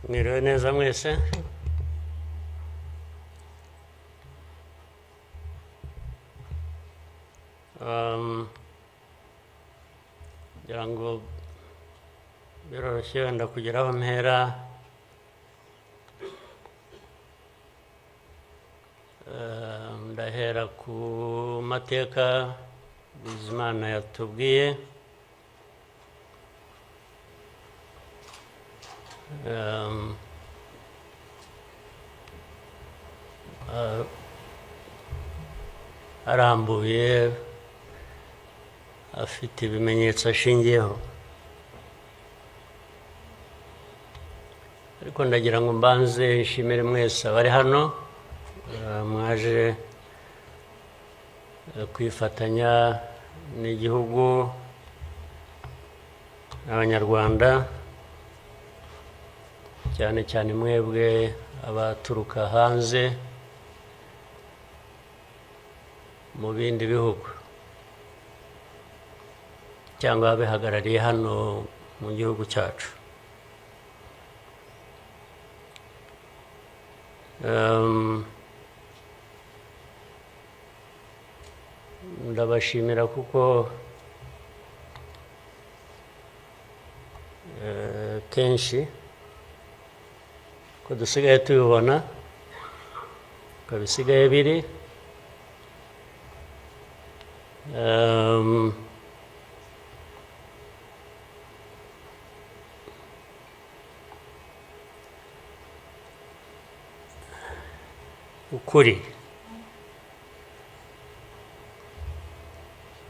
Mwiriwe neza mwese. Ngira ngo biroroshye wenda kugira aho mpera. Ndahera ku mateka Bizimana yatubwiye. Arambuye afite ibimenyetso ashingiyeho, ariko ndagira ngo mbanze nshimire mwese abari hano mwaje kwifatanya n'igihugu n'abanyarwanda, cyane cyane mwebwe abaturuka hanze mu bindi bihugu cyangwa abihagarariye hano mu gihugu cyacu. Ndabashimira kuko kenshi ko dusigaye tubibona ko bisigaye biri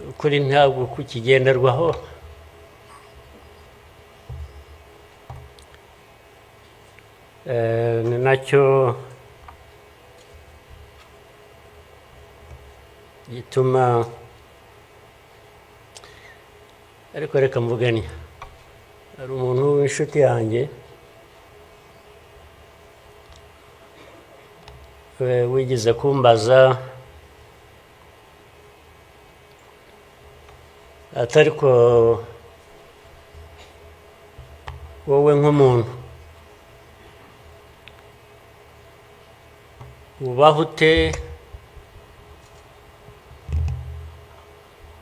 ukuri ntabwo kukigenderwaho. Ni nacyo gituma, ariko reka mvugane, hari umuntu w'inshuti yanjye wigeze kumbaza atari ko wowe nk'umuntu ubaho ute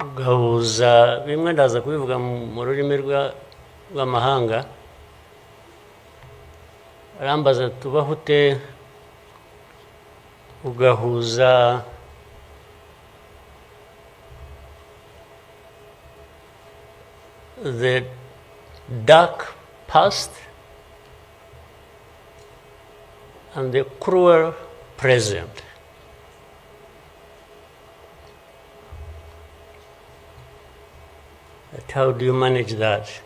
ugahuza bimwe, ndaza kubivuga mu rurimi rw'amahanga. Arambaza tubaho ute ugahuza the dark past and the cruel present. But how do you manage that?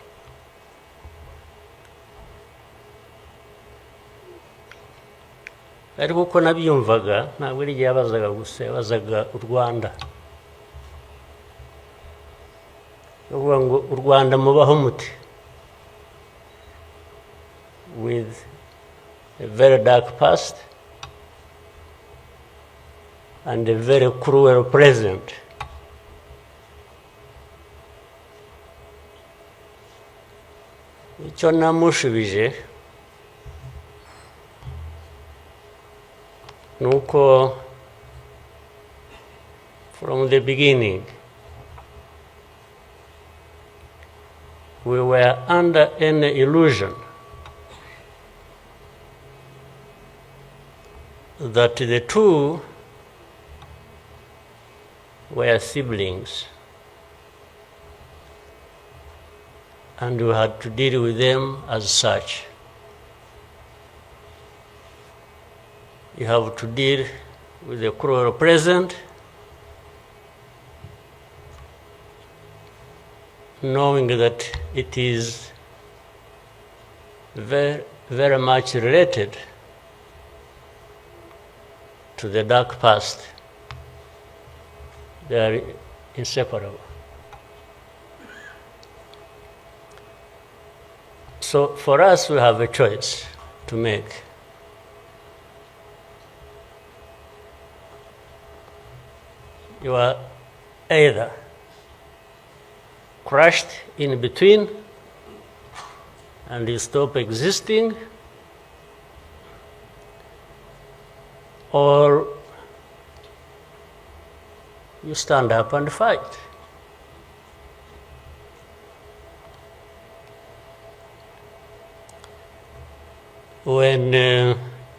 Ariko uko nabyumvaga ntabwo ari igihe yabazaga gusa, yabazaga u Rwanda. Uvuga ngo u Rwanda mubaho muti, with a very dark past and a very cruel present. Icyo namushubije nuko from the beginning we were under any illusion that the two were siblings and we had to deal with them as such. You have to deal with the cruel present, knowing that it is very, very much related to the dark past. They are inseparable. So for us, we have a choice to make. You are either crushed in between and you stop existing, or you stand up and fight. When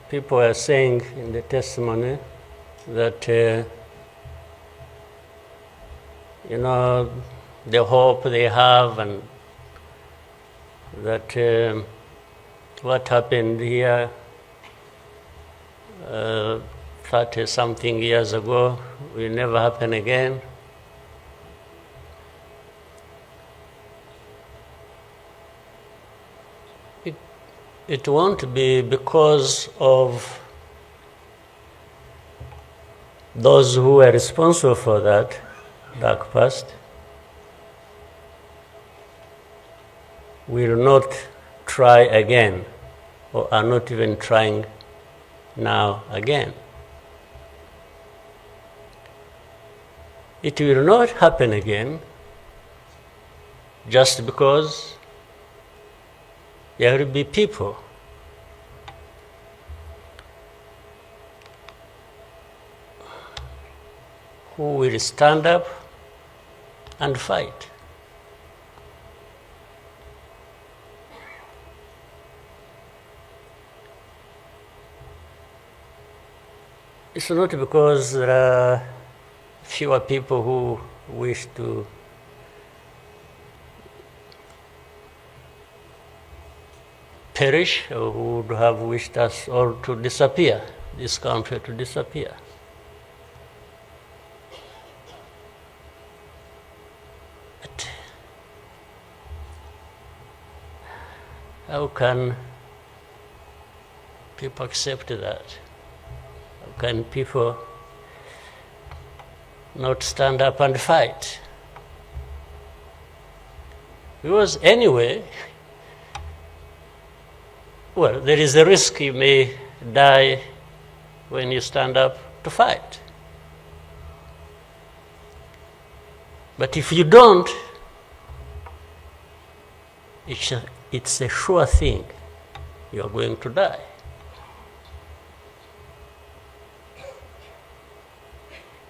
people are saying in the testimony that, the hope they have and that what happened here 30-something years ago will never happen again. It won't be because of those who were responsible for that dark past will not try again, or are not even trying now again. It will not happen again just because there will be people who will stand up and fight. It's not because there are fewer people who wish to perish or who would have wished us all to disappear, this country to disappear. But how can people accept that? How can people not stand up and fight? Because anyway, well, there is a risk you may die when you stand up to fight. But if you don't, it's a sure thing you are going to die.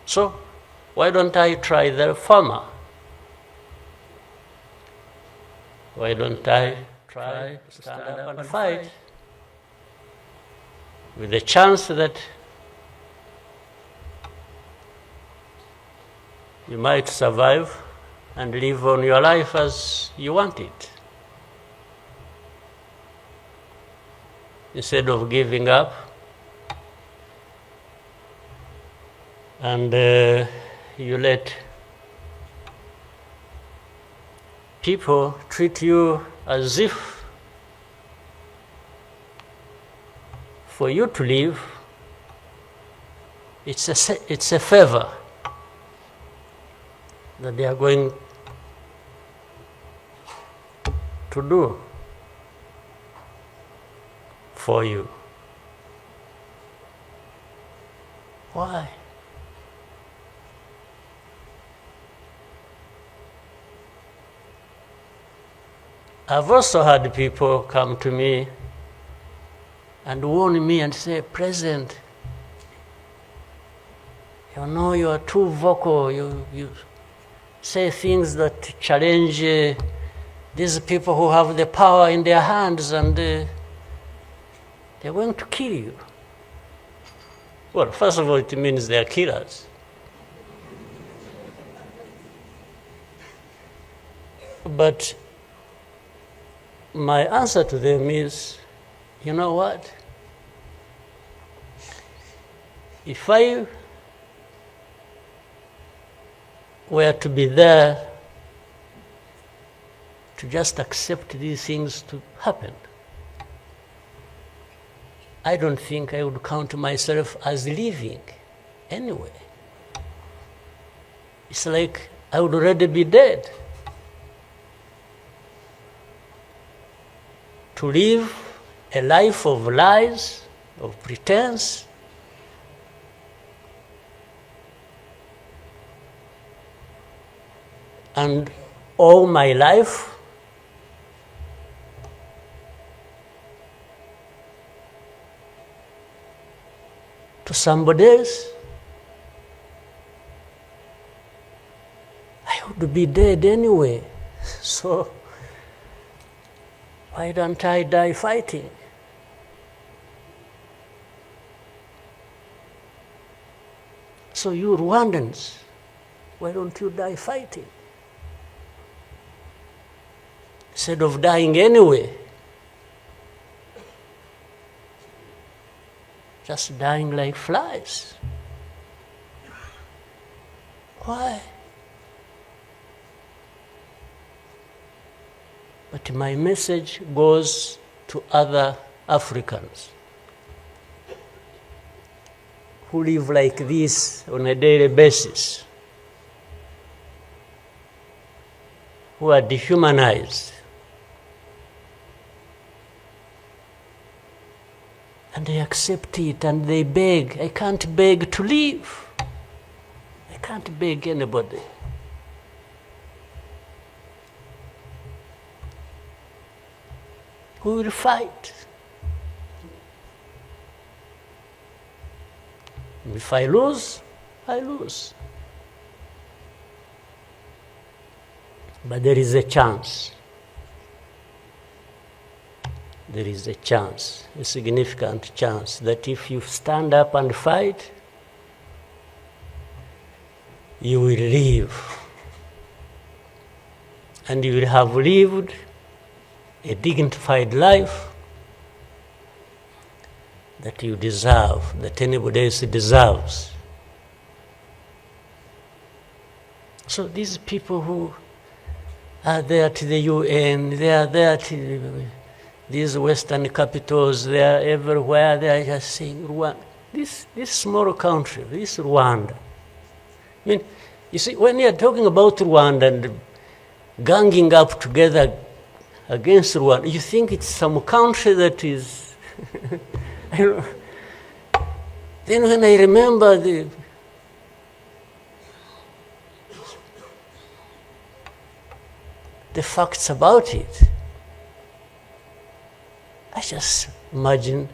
So, why don't I try the former? Why don't I try to stand up and fight with the chance that you might survive and live on your life as you want it, instead of giving up and you let people treat you as if for you to live, it's a favor that they are going to do for you. Why? I've also had people come to me and warn me and say, President, you know you are too vocal, you say things that challenge these people who have the power in their hands and they're going to kill you. Well, first of all, it means they're killers. But my answer to them is, you know what? If I were to be there to just accept these things to happen, I don't think I would count myself as living anyway. It's like I would already be dead. To live a life of lies, of pretense, and all my life to to somebody else, I would be dead anyway. So why don't I die fighting? So you Rwandans, why don't you die fighting? Instead of dying anyway, just dying like flies. Why? But my message goes to other Africans who live like this on a daily basis, who are dehumanized. And they accept it and they beg. I can't beg to live. I can't beg anybody. Who will fight? If I lose, I lose. But there is a chance. There is a chance, a significant chance, that if you stand up and fight, you will live. And you will have lived a dignified life that you deserve, that anybody else deserves. So these people who are there to the UN, they are there to these Western capitals, they are everywhere, they are just saying, Rwanda, this small country, this Rwanda. I mean, you see, when you are talking about Rwanda and ganging up together against Rwanda, you think it's some country that is, I don't know. Then when I remember the facts about it, I just imagine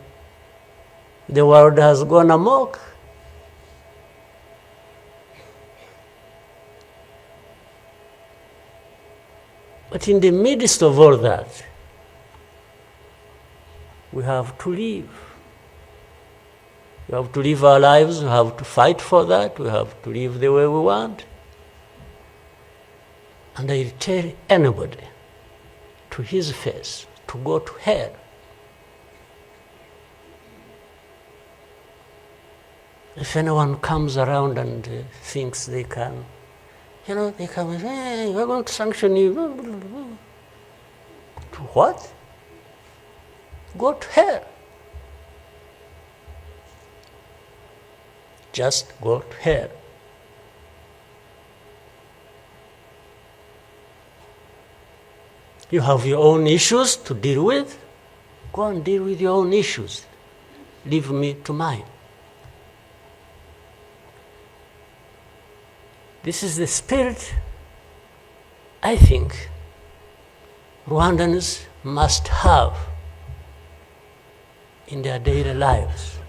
the world has gone amok. But in the midst of all that, we have to live. We have to live our lives, we have to fight for that, we have to live the way we want. And I tell anybody to his face to go to hell. If anyone comes around and thinks they can, they come and say, hey, we're going to sanction you. To what? Go to hell. Just go to hell. You have your own issues to deal with. Go and deal with your own issues. Leave me to mine. This is the spirit I think Rwandans must have in their daily lives.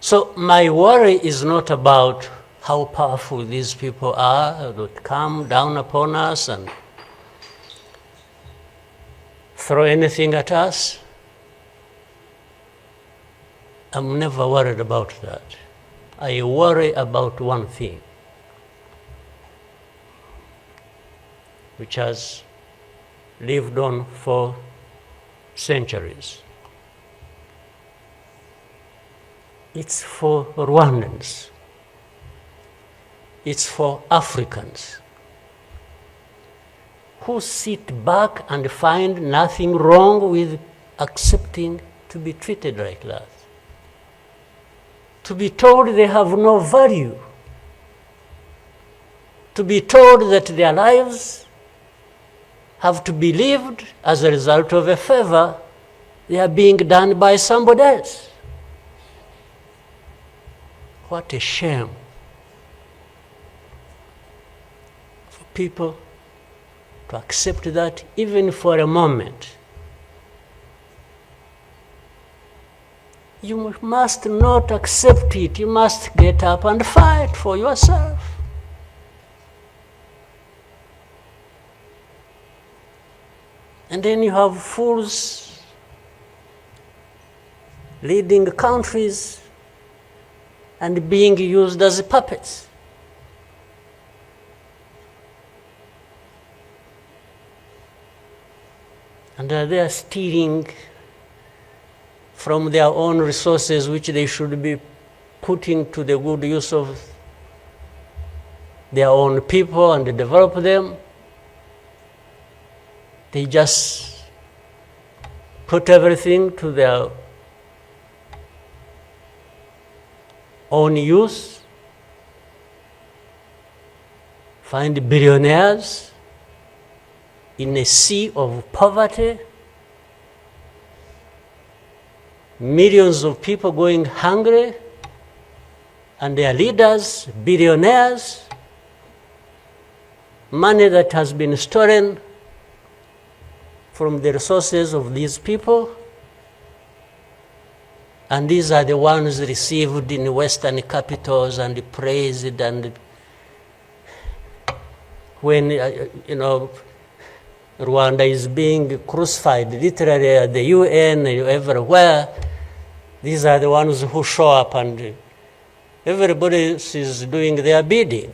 So my worry is not about how powerful these people are that come down upon us and throw anything at us. I'm never worried about that. I worry about one thing, which has lived on for centuries. It's for Rwandans. It's for Africans who sit back and find nothing wrong with accepting to be treated like that. To be told they have no value. To be told that their lives have to be lived as a result of a favor they are being done by somebody else. What a shame for people to accept that even for a moment. You must not accept it. You must get up and fight for yourself. And then you have fools leading countries and being used as puppets. And they are stealing from their own resources, which they should be putting to the good use of their own people and develop them. They just put everything to their own use, find billionaires in a sea of poverty, millions of people going hungry, and their leaders, billionaires, money that has been stolen from the resources of these people, and these are the ones received in Western capitals and praised, and when, Rwanda is being crucified literally at the UN, everywhere, these are the ones who show up and everybody is doing their bidding.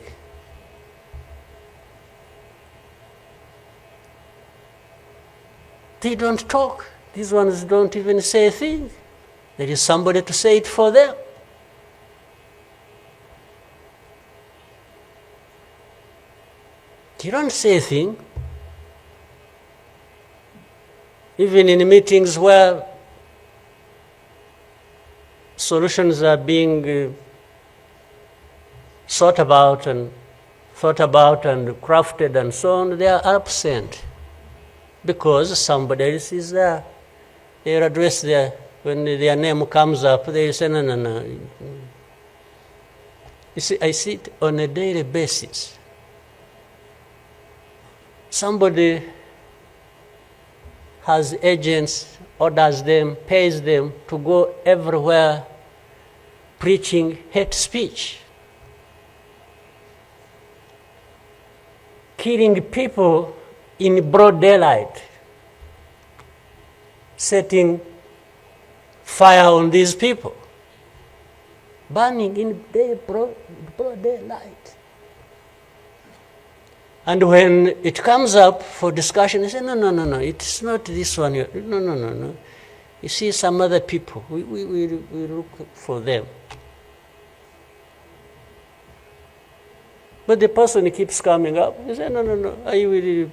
They don't talk. These ones don't even say a thing. There is somebody to say it for them. You don't say a thing. Even in meetings where solutions are being thought about and crafted and so on, they are absent because somebody else is there. They are addressed there. When their name comes up, they say, no. You see, I see it on a daily basis. Somebody has agents, orders them, pays them to go everywhere preaching hate speech, killing people in broad daylight, setting fire on these people, burning in broad daylight. And when it comes up for discussion, they say, no, it's not this one. No. You see some other people, we look for them. But the person keeps coming up. He says, no, I will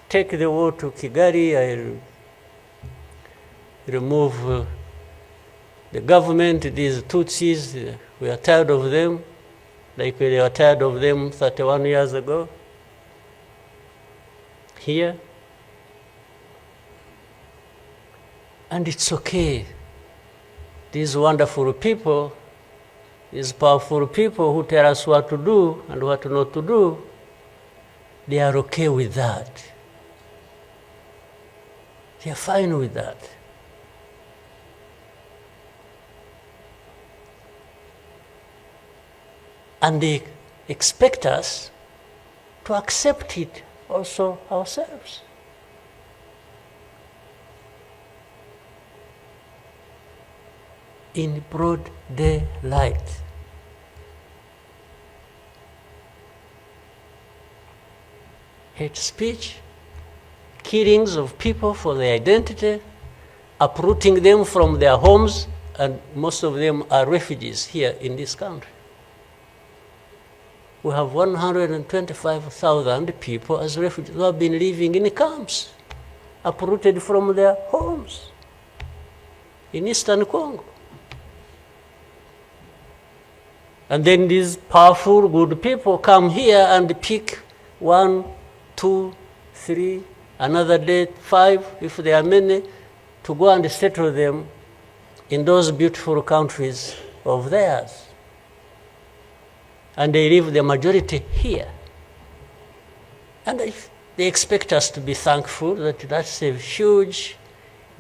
take the war to Kigali, I'll remove the government, these Tutsis, we are tired of them, like we were tired of them 31 years ago. Here. And it's okay. These wonderful people, these powerful people who tell us what to do and what not to do, they are okay with that. They are fine with that. And they expect us to accept it also ourselves. In broad daylight. Hate speech, killings of people for their identity, uprooting them from their homes, and most of them are refugees here in this country. We have 125,000 people as refugees who have been living in camps, uprooted from their homes in Eastern Congo. And then these powerful, good people come here and pick 1, 2, 3, another day 5, if there are many, to go and settle them in those beautiful countries of theirs. And they leave the majority here. And they expect us to be thankful that that's a huge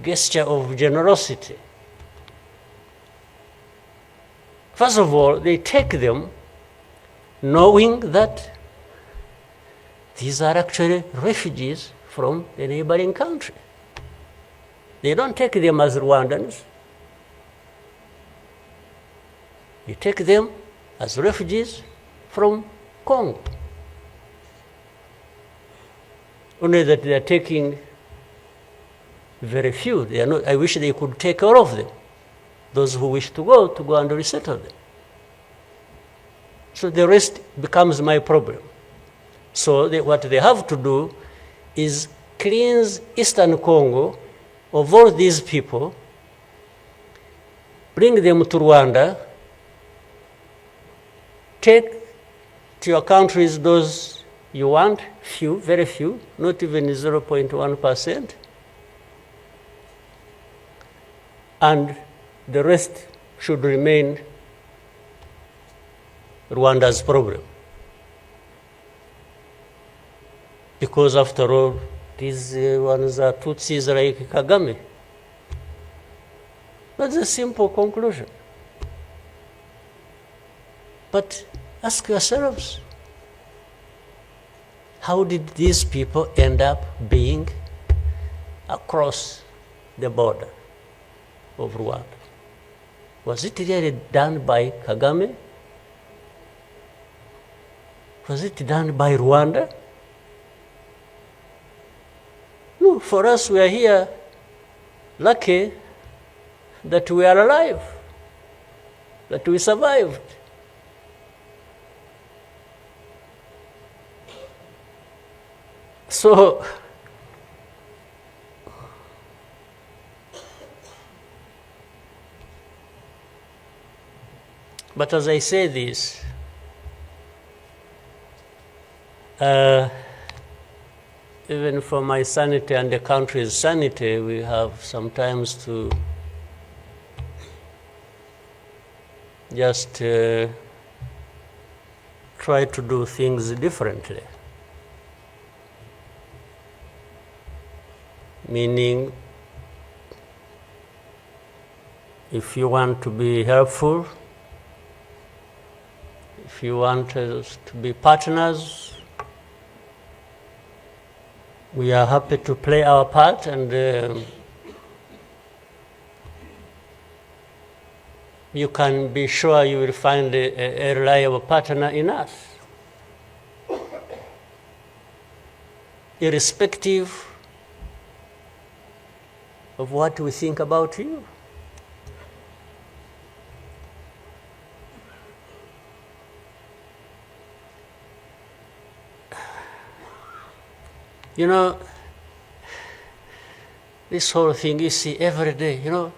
gesture of generosity. First of all, they take them knowing that these are actually refugees from the neighboring country. They don't take them as Rwandans. You take them as refugees from Congo. Only that they are taking very few. They are not, I wish they could take all of them. Those who wish to go and resettle them. So the rest becomes my problem. So what they have to do is cleanse Eastern Congo of all these people, bring them to Rwanda, take to your countries those you want, few, very few, not even 0.1%, and the rest should remain Rwanda's problem. Because after all, these ones are Tutsis like Kagame. That's a simple conclusion. But ask yourselves, how did these people end up being across the border of Rwanda? Was it really done by Kagame? Was it done by Rwanda? No, for us, we are here lucky that we are alive, that we survived. So, but as I say this, even for my sanity and the country's sanity, we have sometimes to just try to do things differently. Meaning, if you want to be helpful, if you want us to be partners, we are happy to play our part, and you can be sure you will find a reliable partner in us, irrespective of what we think about you. You know, this whole thing you see every day, you know,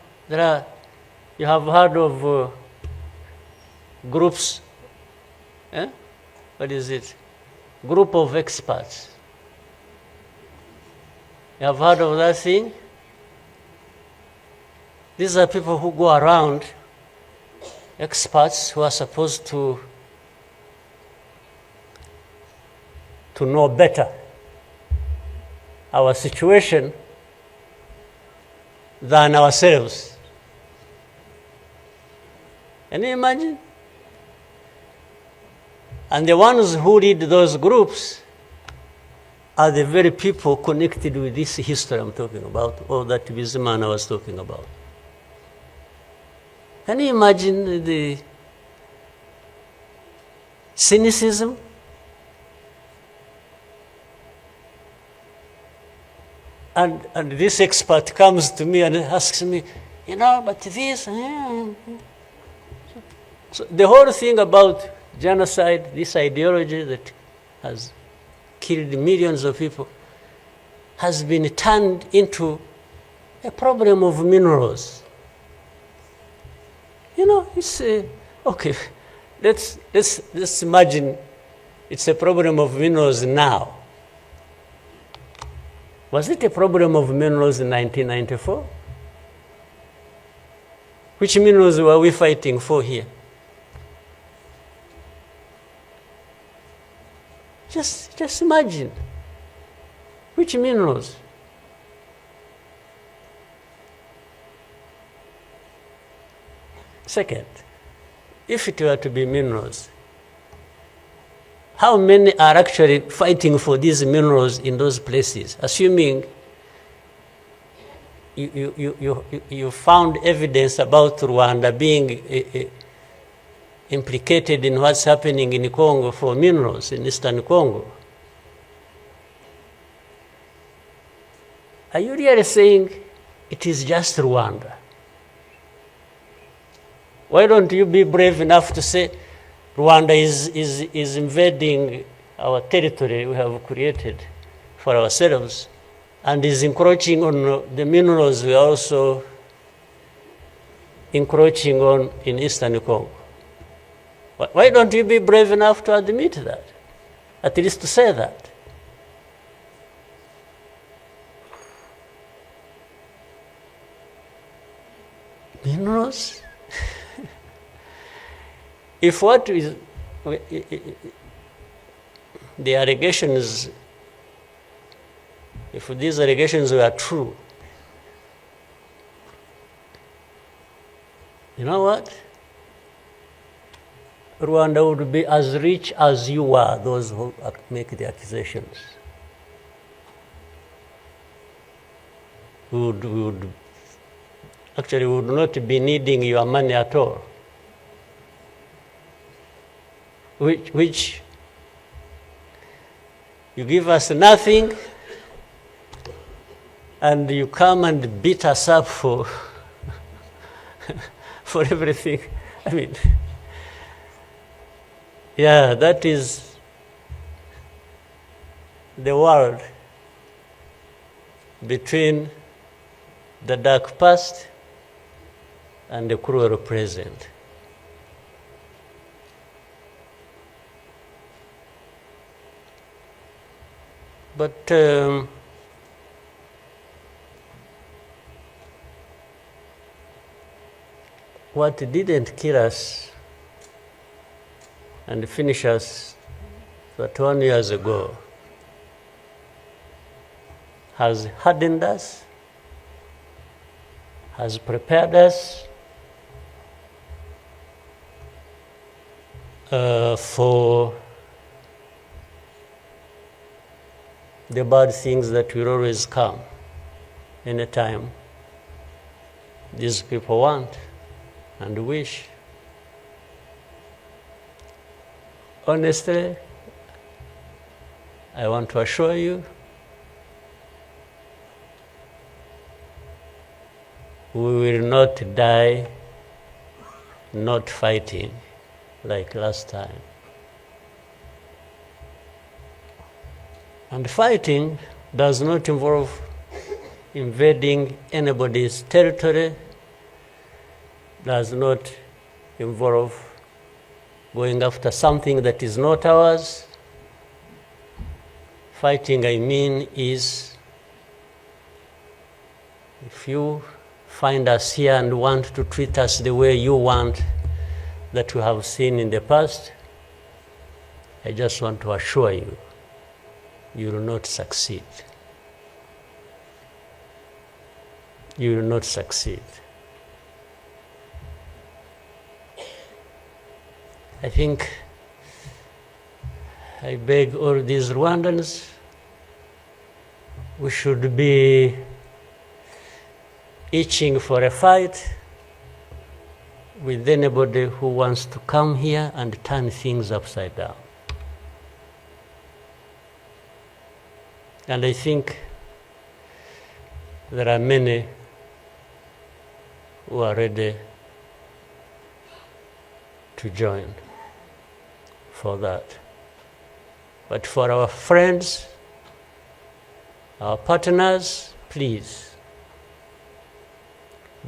you have heard of groups, what is it? Group of experts. You have heard of that thing? These are people who go around, experts who are supposed to know better our situation than ourselves. Can you imagine? And the ones who lead those groups are the very people connected with this history I'm talking about, or that Bizimana was talking about. Can you imagine the cynicism? And this expert comes to me and asks me, you know, but this. So the whole thing about genocide, this ideology that has killed millions of people, has been turned into a problem of minerals. You know, it's okay. Let's imagine it's a problem of minerals now. Was it a problem of minerals in 1994? Which minerals were we fighting for here? Just imagine. Which minerals? Second, if it were to be minerals, how many are actually fighting for these minerals in those places? Assuming you found evidence about Rwanda being implicated in what's happening in Congo for minerals in Eastern Congo. Are you really saying it is just Rwanda? Why don't you be brave enough to say Rwanda is invading our territory we have created for ourselves and is encroaching on the minerals we are also encroaching on in Eastern Congo? Why don't you be brave enough to admit that? At least to say that. Minerals? If what is the allegations, if these allegations were true, you know what? Rwanda would be as rich as you are, those who make the accusations. We would not be needing your money at all. Which you give us nothing and you come and beat us up for for everything. I mean, yeah, that is the world between the dark past and the cruel present. But what didn't kill us and finish us 21 years ago has hardened us, has prepared us for the bad things that will always come anytime these people want and wish. Honestly, I want to assure you, we will not die not fighting like last time. And fighting does not involve invading anybody's territory, does not involve going after something that is not ours. Fighting, I mean, is if you find us here and want to treat us the way you want that we have seen in the past, I just want to assure you, you will not succeed. You will not succeed. I think I beg all these Rwandans, we should be itching for a fight with anybody who wants to come here and turn things upside down. And I think there are many who are ready to join for that. But for our friends, our partners, please,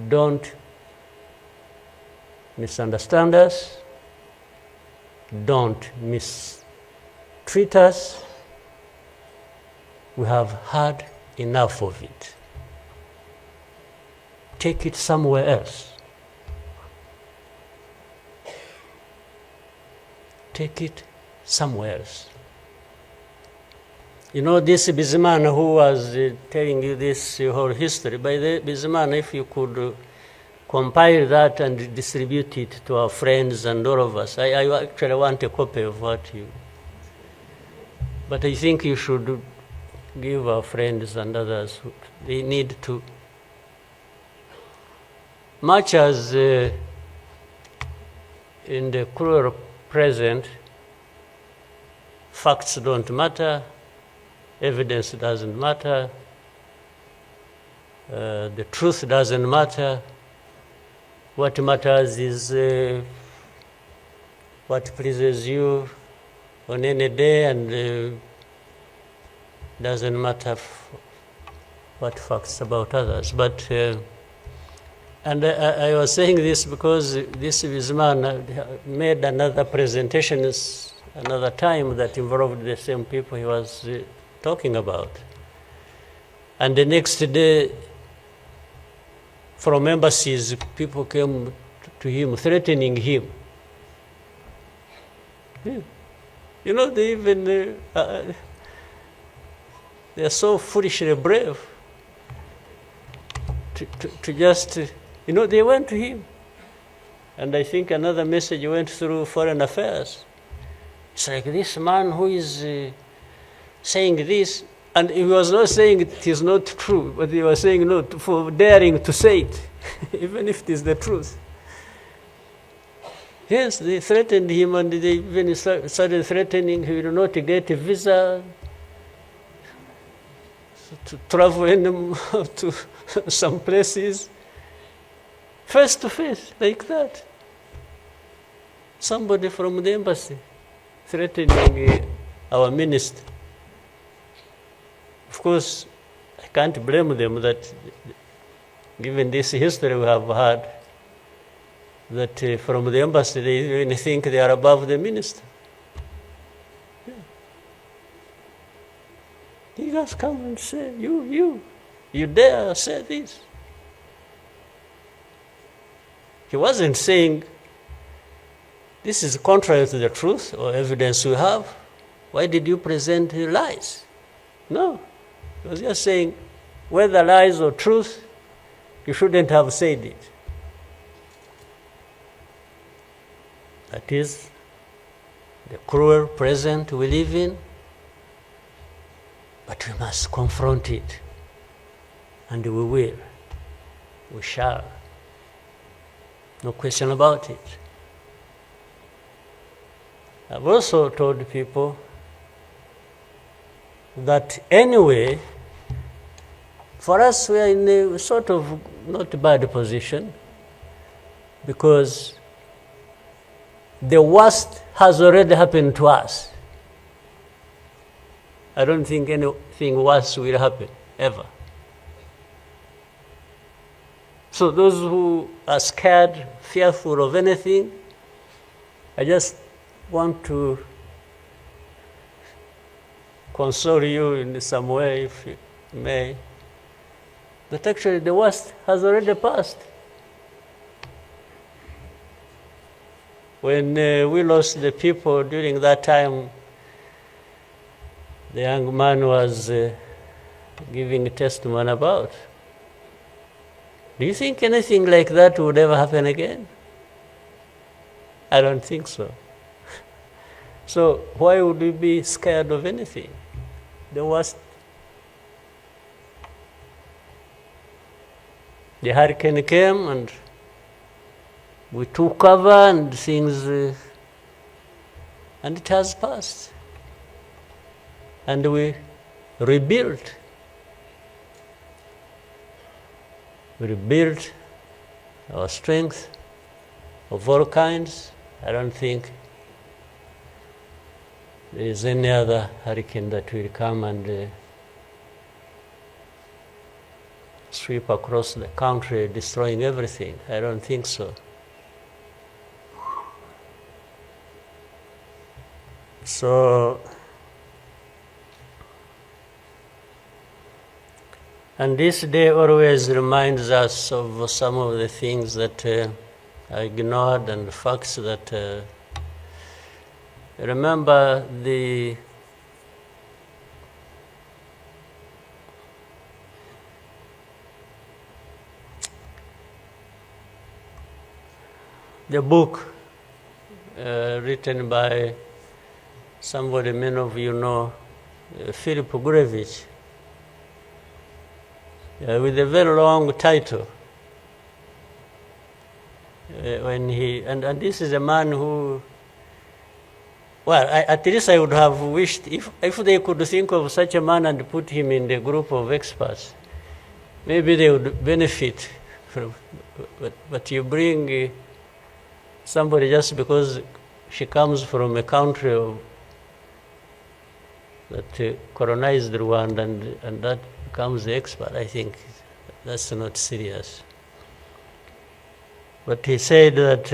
don't misunderstand us, don't mistreat us. We have had enough of it. Take it somewhere else. Take it somewhere else. You know, this Bizimana who was telling you this whole history, by the Bizimana, if you could compile that and distribute it to our friends and all of us. I actually want a copy of what you... But I think you should give our friends and others, they need to... Much as in the cruel present, facts don't matter, evidence doesn't matter, the truth doesn't matter. What matters is what pleases you on any day, and doesn't matter what facts about others. But and I was saying this because this man made another presentation another time that involved the same people he was talking about. And the next day, from embassies, people came to him, threatening him. Yeah. You know, they even, they are so foolishly brave to just, you know, they went to him. And I think another message went through Foreign Affairs. It's like this man who is saying this, and he was not saying it is not true, but he was saying no for daring to say it, even if it is the truth. Yes, they threatened him, and they even started threatening he will not get a visa to travel to some places, face to face, like that. Somebody from the embassy threatening our minister. Of course, I can't blame them that, given this history we have had, that from the embassy they even think they are above the minister. Yeah. He just come and say, you dare say this. He wasn't saying, this is contrary to the truth or evidence we have. Why did you present lies? No. He was just saying, whether lies or truth, you shouldn't have said it. That is the cruel present we live in, but we must confront it. And we will. We shall. No question about it. I've also told people that anyway, for us, we are in a sort of not bad position, because the worst has already happened to us. I don't think anything worse will happen, ever. So those who are scared, fearful of anything, I just want to console you in some way, if you may, that actually the worst has already passed. When we lost the people during that time, the young man was giving testimony about. Do you think anything like that would ever happen again? I don't think so. So why would we be scared of anything? The worst. The hurricane came and we took cover and things, and it has passed. And we rebuilt. We rebuilt our strength of all kinds. I don't think there is any other hurricane that will come and sweep across the country, destroying everything. I don't think so. So, and this day always reminds us of some of the things that I ignored, and the facts that remember the the book written by somebody many of you know, Philip Gurevich, with a very long title. And this is a man who, well, at least I would have wished if they could think of such a man and put him in the group of experts, maybe they would benefit from. But you bring somebody just because she comes from a country that colonized Rwanda and that becomes the expert. I think that's not serious. But he said that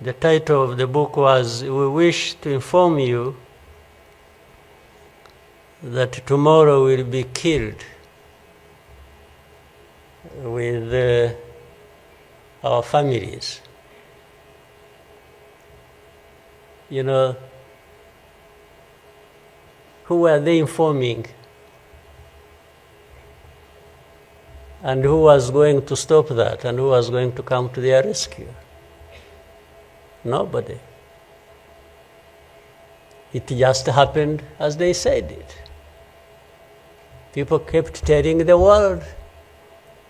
the title of the book was, "We wish to inform you that tomorrow will be killed with our families." You know, who were they informing? And who was going to stop that? And who was going to come to their rescue? Nobody. It just happened as they said it. People kept telling the world,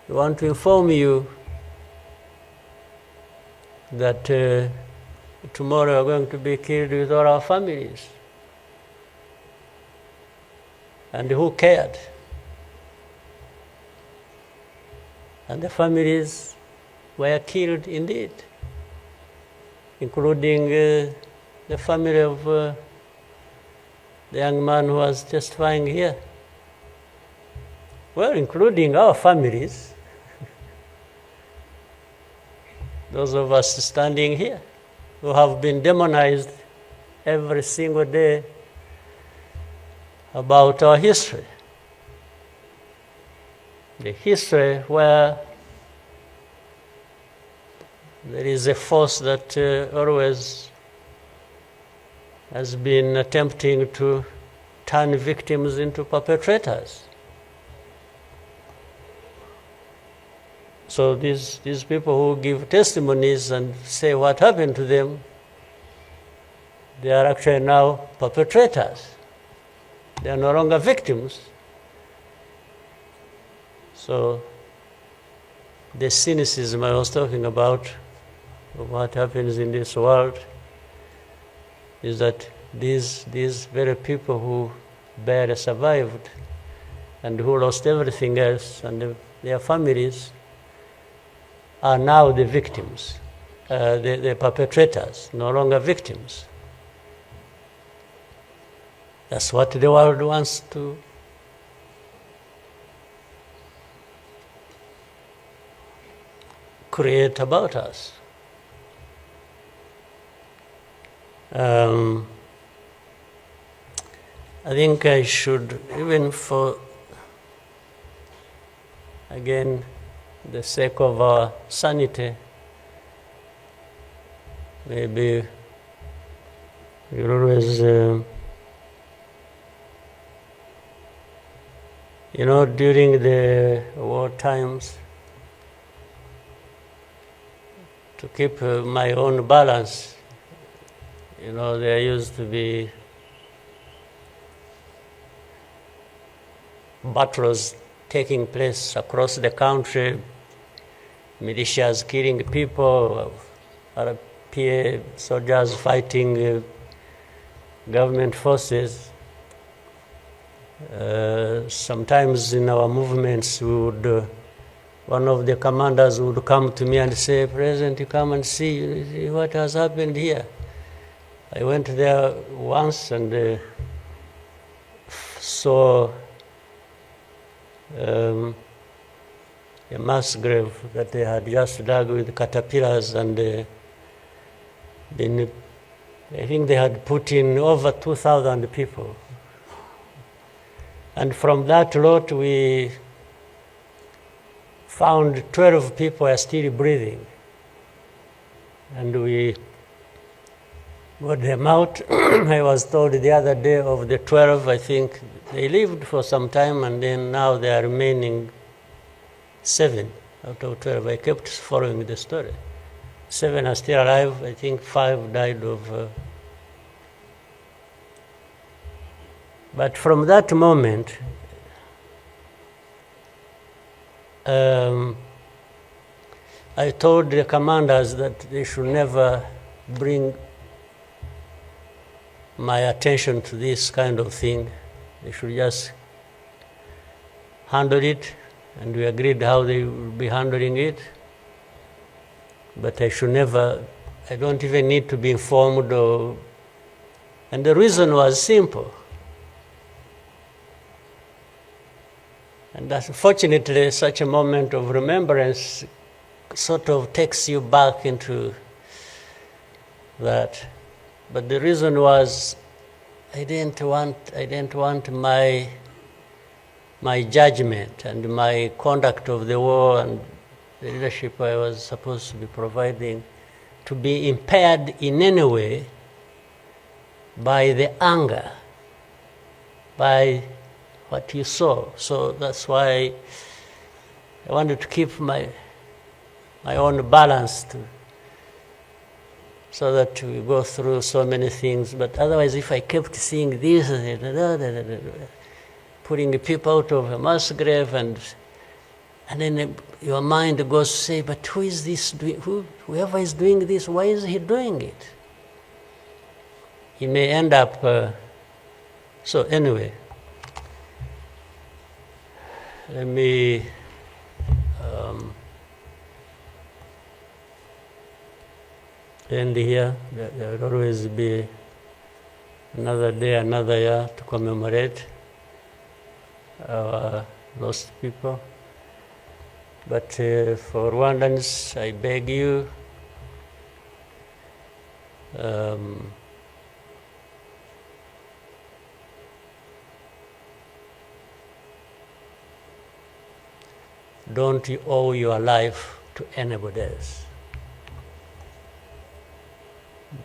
"We want to inform you that tomorrow we're going to be killed with all our families." And who cared? And the families were killed indeed, including the family of the young man who was testifying here. Well, including our families, those of us standing here, who have been demonized every single day about our history. The history where there is a force that always has been attempting to turn victims into perpetrators. So these people who give testimonies and say what happened to them, they are actually now perpetrators. They are no longer victims. So the cynicism I was talking about of what happens in this world is that these very people who barely survived and who lost everything else and their families are now the victims, the perpetrators, no longer victims. That's what the world wants to create about us. I think I should, even for, again, the sake of our sanity, maybe we'll always, during the war times, to keep my own balance, there used to be battles taking place across the country, militias killing people, RPA soldiers fighting government forces. Sometimes in our movements, one of the commanders would come to me and say, "President, you come and see what has happened here." I went there once and saw a mass grave that they had just dug with caterpillars, and I think they had put in over 2,000 people. And from that lot, we found 12 people are still breathing. And we got them out. I was told the other day of the 12, I think they lived for some time, and then now they are remaining 7 out of 12. I kept following the story. 7 are still alive. I think 5 died of... But from that moment, I told the commanders that they should never bring my attention to this kind of thing. They should just handle it, and we agreed how they would be handling it. But I should never, I don't even need to be informed or... And the reason was simple. And unfortunately, such a moment of remembrance sort of takes you back into that. But the reason was I didn't want my judgment and my conduct of the war and the leadership I was supposed to be providing to be impaired in any way by the anger, by what you saw. So that's why I wanted to keep my own balance so that we go through so many things. But otherwise, if I kept seeing this, putting people out of a mass grave, and then your mind goes to say, but who is this doing? Whoever is doing this, why is he doing it? He may end up... So anyway, let me end here. There will always be another day, another year to commemorate our lost people. But for Rwandans, I beg you, don't you owe your life to anybody else.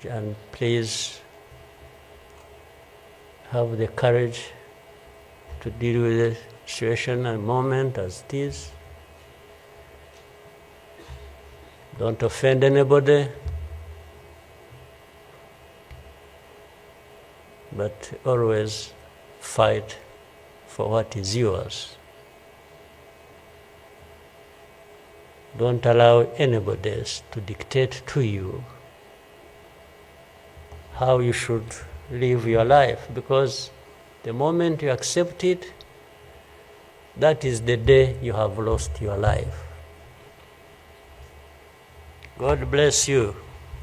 And please have the courage to deal with the situation and moment as it is. Don't offend anybody, but always fight for what is yours. Don't allow anybody else to dictate to you how you should live your life, because the moment you accept it, that is the day you have lost your life. God bless you.